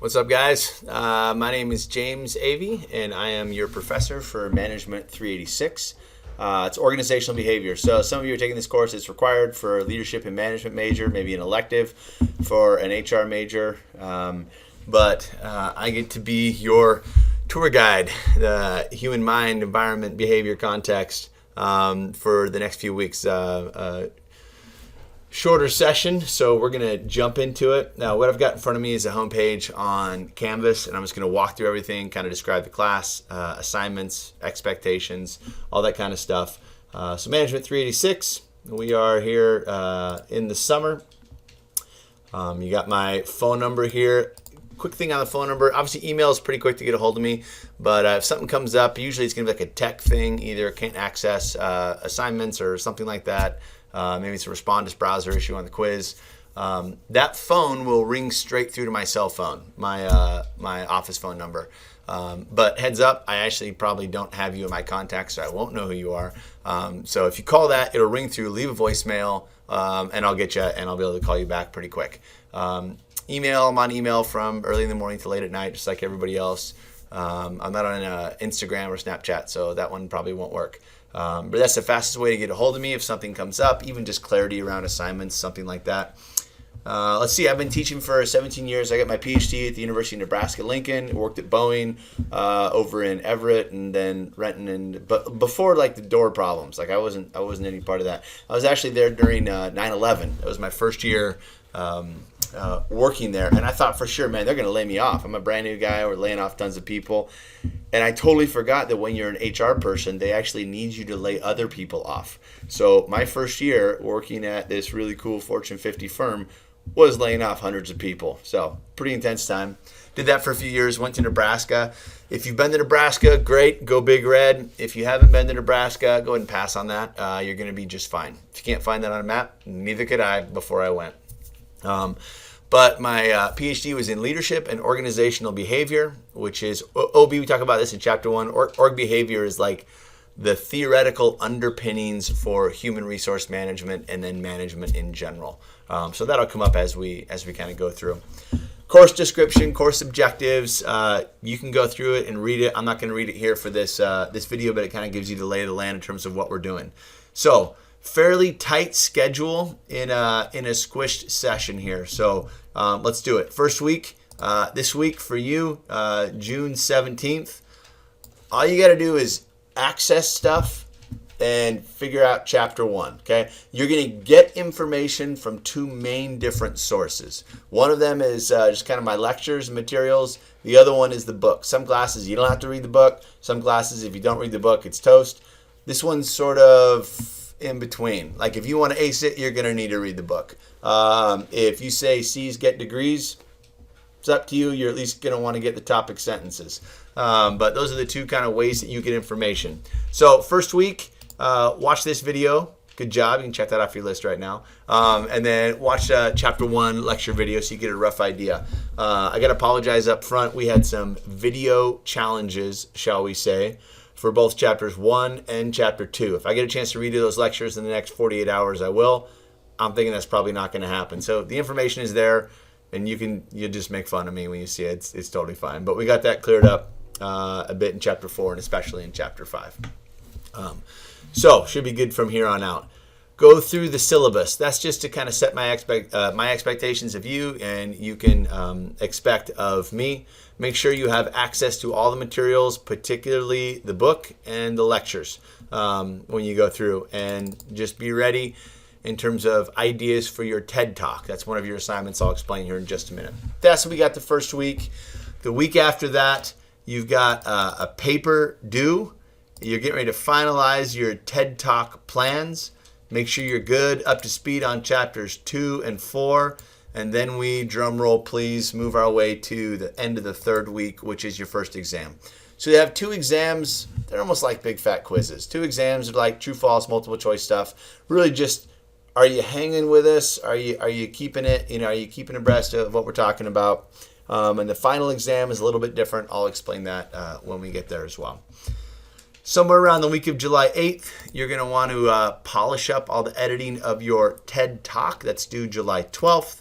What's up, guys? My name is James Avey, and I am your professor for Management 386. It's organizational behavior. So some of you are taking this course. It's required for a leadership and management major, maybe an elective for an HR major. But I get to be your tour guide, the human mind, environment, behavior, context for the next few weeks. Shorter session, so we're going to jump into it. Now, what I've got in front of me is a homepage on Canvas, and I'm just going to walk through everything, kind of describe the class, assignments, expectations, all that kind of stuff. So Management 386, we are here in the summer. You got my phone number here. Quick thing on the phone number, obviously email is pretty quick to get a hold of me, but if something comes up, usually it's going to be like a tech thing, either can't access assignments or something like that. Maybe it's a respond to browser issue on the quiz. That phone will ring straight through to my cell phone, my office phone number. But heads up, I actually probably don't have you in my contacts, so I won't know who you are. So if you call that, it'll ring through, leave a voicemail, and I'll get you, and I'll be able to call you back pretty quick. Email, I'm on email from early in the morning to late at night, just like everybody else. I'm not on Instagram or Snapchat, so that one probably won't work. But that's the fastest way to get a hold of me if something comes up, even just clarity around assignments, something like that. Let's see, I've been teaching for 17 years. I got my PhD at the University of Nebraska-Lincoln, worked at Boeing over in Everett and then Renton, but before like the door problems, like I wasn't any part of that. I was actually there during 9/11. That was my first year working there, and I thought for sure, man, they're going to lay me off. I'm a brand new guy. We're laying off tons of people. And I totally forgot that when you're an HR person, they actually need you to lay other people off. So my first year working at this really cool Fortune 50 firm was laying off hundreds of people. So pretty intense time. Did that for a few years, went to Nebraska. If you've been to Nebraska, great, go Big Red. If you haven't been to Nebraska, go ahead and pass on that. You're going to be just fine. If you can't find that on a map, neither could I before I went. But my PhD was in leadership and organizational behavior, which is OB. We talk about this in chapter 1. Org behavior is like the theoretical underpinnings for human resource management and then management in general. So that'll come up as we kind of go through. Course description, course objectives. You can go through it and read it. I'm not going to read it here for this video, but it kind of gives you the lay of the land in terms of what we're doing. So fairly tight schedule in a squished session here. So let's do it. First week, this week for you, June 17th. All you got to do is access stuff and figure out chapter 1. Okay, you're going to get information from two main different sources. One of them is just kind of my lectures and materials. The other one is the book. Some classes you don't have to read the book. Some classes, if you don't read the book, it's toast. This one's sort of in between. Like if you want to ace it, you're going to need to read the book. If you say C's get degrees, it's up to you. You're at least going to want to get the topic sentences. But those are the two kind of ways that you get information. So first week, watch this video. Good job. You can check that off your list right now. And then watch chapter 1 lecture video so you get a rough idea. I got to apologize up front. We had some video challenges, shall we say, for both chapters 1 and chapter 2. If I get a chance to redo those lectures in the next 48 hours, I will. I'm thinking that's probably not going to happen. So the information is there, and you just make fun of me when you see it. It's totally fine. But we got that cleared up a bit in chapter 4 and especially in chapter 5. So should be good from here on out. Go through the syllabus. That's just to kind of set my expectations of you, and you can expect of me. Make sure you have access to all the materials, particularly the book and the lectures when you go through. And just be ready in terms of ideas for your TED Talk. That's one of your assignments I'll explain here in just a minute. That's what we got the first week. The week after that, you've got a paper due. You're getting ready to finalize your TED Talk plans. Make sure you're good, up to speed on chapters 2 and 4. And then we, drum roll please, move our way to the end of the third week, which is your first exam. So you have 2 exams. They're almost like big fat quizzes. 2 exams are like true, false, multiple choice stuff. Really just, are you hanging with us? Are you keeping it? Are you keeping abreast of what we're talking about? And the final exam is a little bit different. I'll explain that when we get there as well. Somewhere around the week of July 8th, you're going to want to polish up all the editing of your TED Talk. That's due July 12th.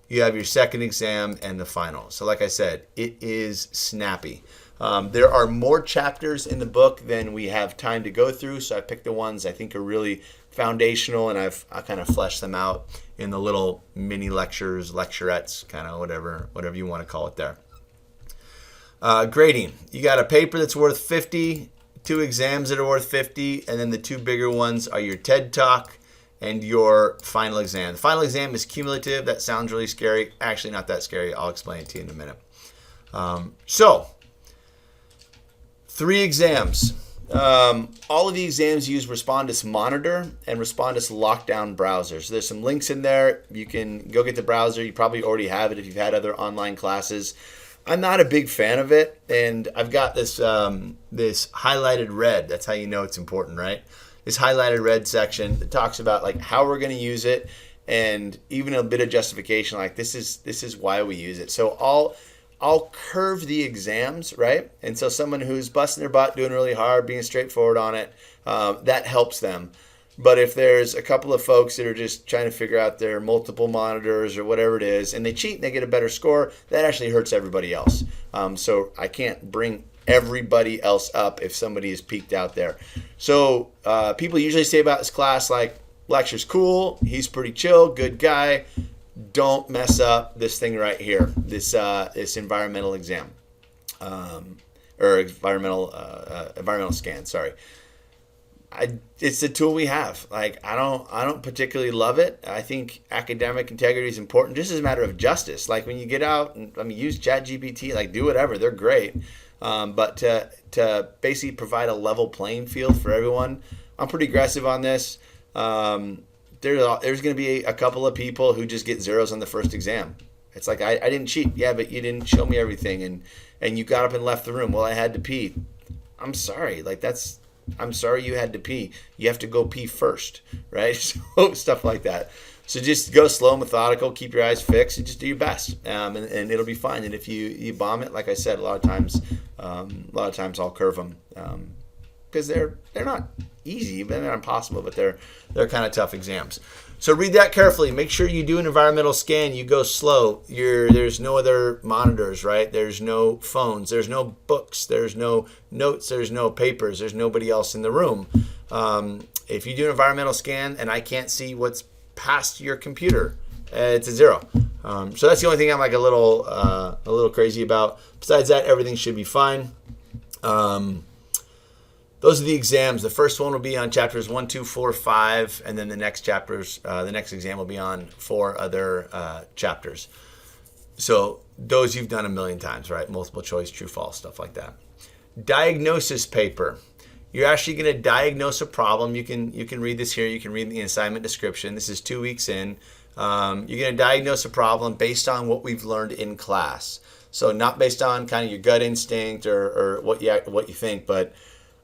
you have your second exam, and the final. So like I said, it is snappy. There are more chapters in the book than we have time to go through, so I picked the ones I think are really foundational, and I kind of fleshed them out in the little mini lectures, lecturettes, kind of whatever you want to call it there. Grading. You got a paper that's worth 50, 2 exams that are worth 50, and then the 2 bigger ones are your TED Talk and your final exam. The final exam is cumulative. That sounds really scary. Actually, not that scary. I'll explain it to you in a minute. So, 3 exams. All of the exams use Respondus Monitor and Respondus Lockdown browser. So there's some links in there. You can go get the browser. You probably already have it if you've had other online classes. I'm not a big fan of it, and I've got this this highlighted red. That's how you know it's important, right? This highlighted red section that talks about like how we're going to use it, and even a bit of justification, like this is why we use it. So I'll curve the exams, right? And so someone who's busting their butt, doing really hard, being straightforward on it, that helps them. But if there's a couple of folks that are just trying to figure out their multiple monitors or whatever it is, and they cheat and they get a better score, that actually hurts everybody else. So I can't bring everybody else up if somebody is peaked out there. So people usually say about this class, like, lecture's cool, he's pretty chill, good guy. Don't mess up this thing right here, this environmental exam, or environmental scan. Sorry, it's the tool we have. Like I don't particularly love it. I think academic integrity is important, just as a matter of justice. Like when you get out and use ChatGPT, like do whatever, they're great. But to basically provide a level playing field for everyone, I'm pretty aggressive on this. There's going to be a couple of people who just get zeros on the first exam. It's like, I didn't cheat. Yeah, but you didn't show me everything, and you got up and left the room. Well, I had to pee. I'm sorry. I'm sorry you had to pee. You have to go pee first, right? So stuff like that. So just go slow, methodical, keep your eyes fixed, and just do your best, and it'll be fine. And if you bomb it, like I said, a lot of times I'll curve them. Because they're not easy, but they're not impossible, but they're kind of tough exams. So read that carefully. Make sure you do an environmental scan. You go slow. There's no other monitors, right? There's no phones. There's no books. There's no notes. There's no papers. There's nobody else in the room. If you do an environmental scan and I can't see what's past your computer, it's a 0. So that's the only thing I'm like a little crazy about. Besides that, everything should be fine. Those are the exams. The first one will be on chapters 1, 2, 4, 5, and then the next exam will be on 4 other chapters. So those you've done a million times, right? Multiple choice, true, false, stuff like that. Diagnosis paper. You're actually going to diagnose a problem. You can read this here. You can read the assignment description. This is 2 weeks in. You're going to diagnose a problem based on what we've learned in class. So not based on kind of your gut instinct or what you think, but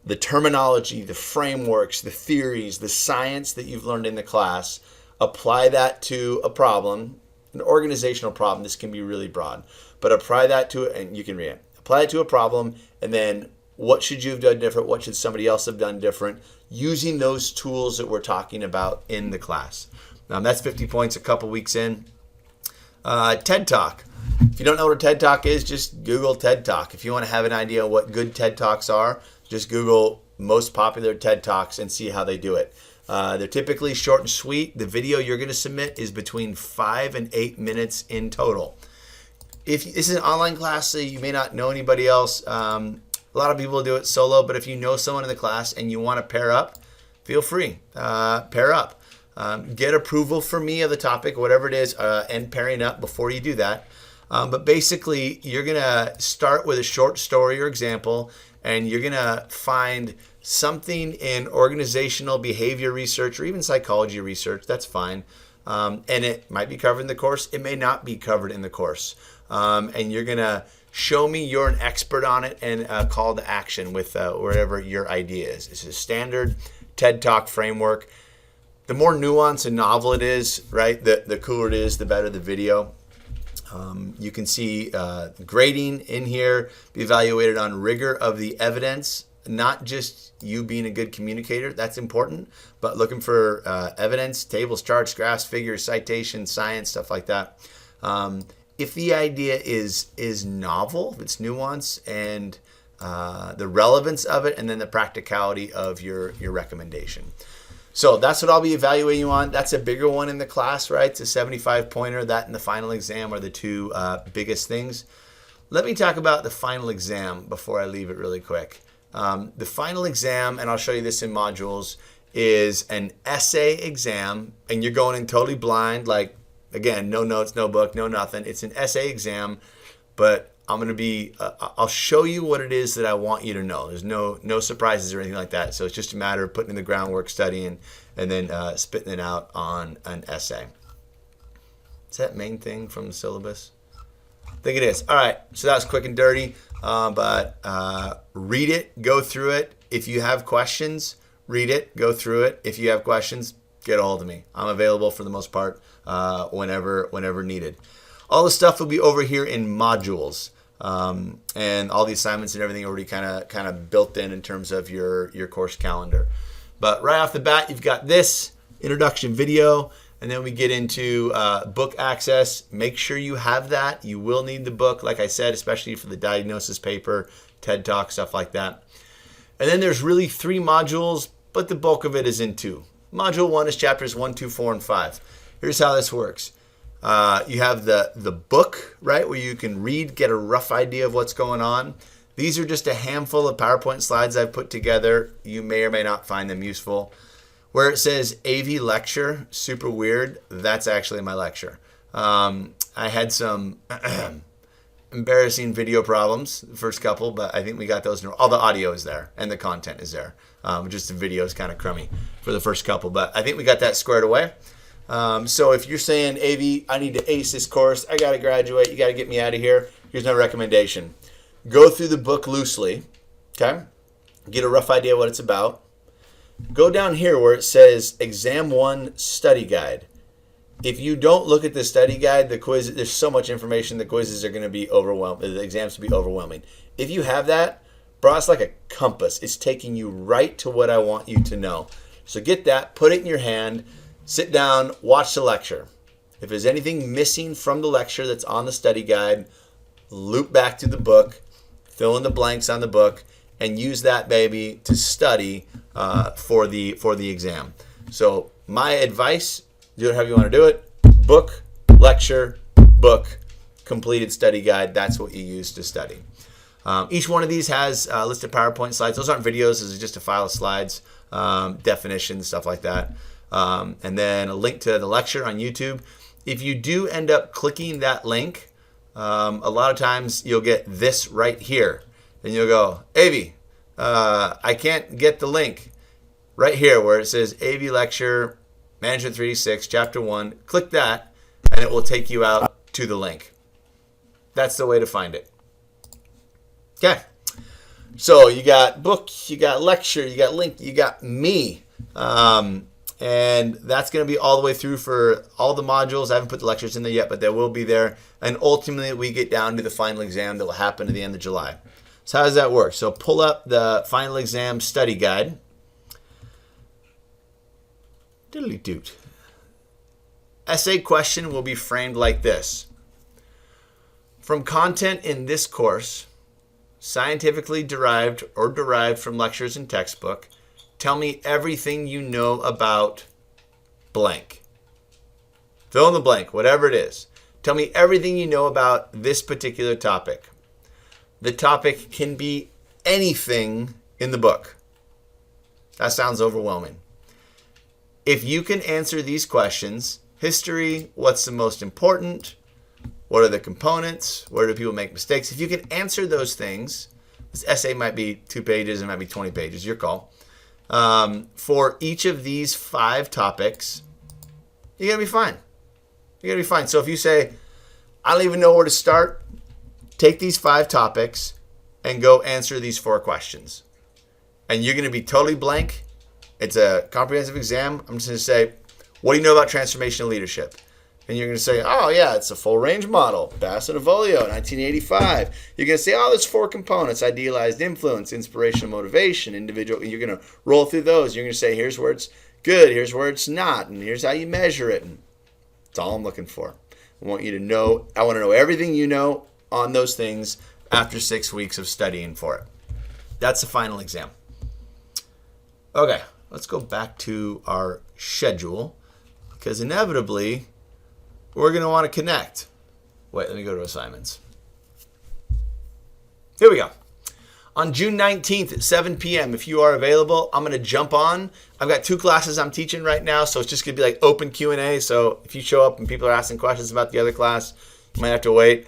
the terminology, the frameworks, the theories, the science that you've learned in the class, apply that to a problem, an organizational problem. This can be really broad, but apply that to it, and you can read it. Apply it to a problem, and then what should you have done different? What should somebody else have done different? Using those tools that we're talking about in the class. That's 50 points a couple weeks in. TED Talk. If you don't know what a TED Talk is, just Google TED Talk. If you want to have an idea what good TED Talks are, just Google most popular TED Talks and see how they do it. They're typically short and sweet. The video you're going to submit is between 5 and 8 minutes in total. If this is an online class, so you may not know anybody else. A lot of people do it solo, but if you know someone in the class and you want to pair up, feel free. Pair up. Get approval from me of the topic, whatever it is, and pairing up before you do that. But basically, you're going to start with a short story or example, and you're going to find something in organizational behavior research or even psychology research. That's fine. And it might be covered in the course. It may not be covered in the course. And you're going to show me you're an expert on it and a call to action with wherever your idea is. It's a standard TED Talk framework. The more nuanced and novel it is, right, the cooler it is, the better the video. You can see grading in here, be evaluated on rigor of the evidence, not just you being a good communicator, that's important, but looking for evidence, tables, charts, graphs, figures, citations, science, stuff like that. If the idea is novel, if it's nuanced, and the relevance of it, and then the practicality of your recommendation. So that's what I'll be evaluating you on. That's a bigger one in the class, right? It's a 75-pointer. That and the final exam are the two biggest things. Let me talk about the final exam before I leave it really quick. The final exam, and I'll show you this in modules, is an essay exam, and you're going in totally blind, like, again, no notes, no book, no nothing. It's an essay exam, but I'm going to be, I'll show you what it is that I want you to know. There's no surprises or anything like that. So it's just a matter of putting in the groundwork, studying, and then spitting it out on an essay. Is that main thing from the syllabus? I think it is. All right, so that's quick and dirty, but read it, go through it. If you have questions, read it, go through it. If you have questions, get a hold of me. I'm available for the most part whenever needed. All the stuff will be over here in modules, and all the assignments and everything already kind of built in terms of your course calendar. But right off the bat, you've got this introduction video, and then we get into book access. Make sure you have that. You will need the book, like I said, especially for the diagnosis paper, TED Talk, stuff like that. And then there's really 3 modules, but the bulk of it is in 2. Module 1 is chapters 1, 2, 4, and 5. Here's how this works. You have the book, right, where you can read, get a rough idea of what's going on. These are just a handful of PowerPoint slides I've put together. You may or may not find them useful. Where it says AV lecture, super weird, that's actually my lecture. I had some embarrassing video problems, the first couple, but I think we got those. All the audio is there and the content is there. Just the video is kind of crummy for the first couple, but I think we got that squared away. So if you're saying, AV, I need to ace this course, I got to graduate, you got to get me out of here, here's my recommendation. Go through the book loosely, okay? Get a rough idea what it's about. Go down here where it says Exam 1 Study Guide. If you don't look at the study guide, the quiz, there's so much information, the quizzes are going to be overwhelming, the exams will be overwhelming. If you have that, bro, it's like a compass. It's taking you right to what I want you to know. So get that, put it in your hand, sit down, watch the lecture. If there's anything missing from the lecture that's on the study guide, loop back to the book, fill in the blanks on the book, and use that baby to study for the exam. So my advice, do it however you want to do it. Book, lecture, book, completed study guide. That's what you use to study. Each one of these has a list of PowerPoint slides. Those aren't videos. This is just a file of slides, definitions, stuff like that. And then a link to the lecture on YouTube. If you do end up clicking that link, a lot of times you'll get this right here. And you'll go, AV, I can't get the link. Right here where it says AV Lecture, Management 3D6, Chapter 1. Click that, and it will take you out to the link. That's the way to find it. Okay. So you got book, you got lecture, you got link, you got me. And that's going to be all the way through for all the modules. I haven't put the lectures in there yet, but they will be there. And ultimately, we get down to the final exam that will happen at the end of July. So how does that work? So pull up the final exam study guide. Diddly doot. Essay question will be framed like this. From content in this course, scientifically derived or derived from lectures and textbook, tell me everything you know about blank. Fill in the blank, whatever it is. Tell me everything you know about this particular topic. The topic can be anything in the book. That sounds overwhelming. If you can answer these questions, history, what's the most important? What are the components? Where do people make mistakes? If you can answer those things, this essay might be 2 pages, it might be 20 pages, your call. For each of these 5 topics, you're going to be fine. You're going to be fine. So if you say, I don't even know where to start, take these 5 topics and go answer these 4 questions. And you're going to be totally blank. It's a comprehensive exam. I'm just going to say, what do you know about transformational leadership? And you're going to say, oh, yeah, it's a full range model. Bassett and Avolio, 1985. You're going to say, oh, there's 4 components. Idealized influence, inspiration, motivation, individual. And you're going to roll through those. You're going to say, here's where it's good. Here's where it's not. And here's how you measure it. And that's all I'm looking for. I want to know everything you know on those things after 6 weeks of studying for it. That's the final exam. Okay, let's go back to our schedule because inevitably we're going to want to connect. Wait, let me go to assignments. Here we go. On June 19th at 7 p.m., if you are available, I'm going to jump on. I've got 2 classes I'm teaching right now, so it's just going to be like open Q&A. So if you show up and people are asking questions about the other class, you might have to wait.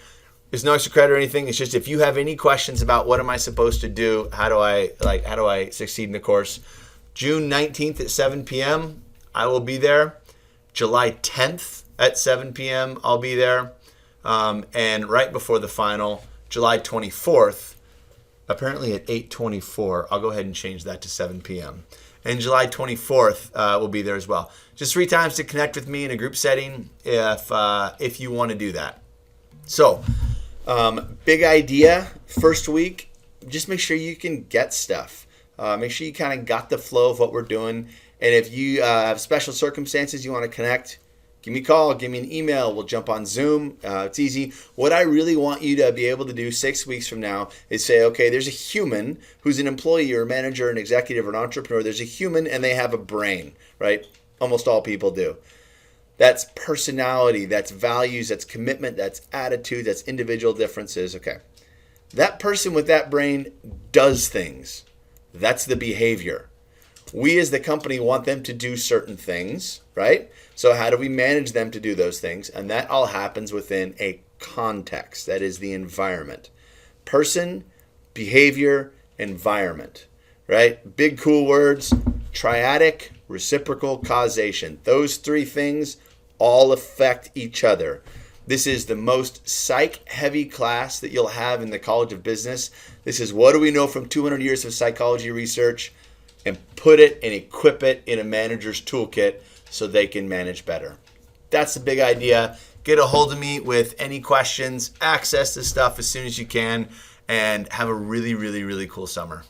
There's no extra credit or anything. It's just if you have any questions about what am I supposed to do, how do I succeed in the course, June 19th at 7 p.m., I will be there. July 10th at 7 p.m., I'll be there. And right before the final, July 24th, apparently at 8:24. I'll go ahead and change that to 7 p.m. And July 24th will be there as well. Just 3 times to connect with me in a group setting if you want to do that. So, big idea, first week, just make sure you can get stuff. Make sure you kind of got the flow of what we're doing. And if you have special circumstances you want to connect, give me a call, give me an email. We'll jump on Zoom. It's easy. What I really want you to be able to do 6 weeks from now is say, okay, there's a human who's an employee or a manager, an executive, or an entrepreneur. There's a human and they have a brain, right? Almost all people do. That's personality, that's values, that's commitment, that's attitude, that's individual differences. Okay. That person with that brain does things. That's the behavior. We as the company want them to do certain things, right? So how do we manage them to do those things? And that all happens within a context. That is the environment. Person, behavior, environment, right? Big cool words, triadic, reciprocal, causation. Those 3 things all affect each other. This is the most psych-heavy class that you'll have in the College of Business. This is what do we know from 200 years of psychology research, and put it and equip it in a manager's toolkit so they can manage better. That's the big idea. Get a hold of me with any questions, access this stuff as soon as you can, and have a really, really, really cool summer.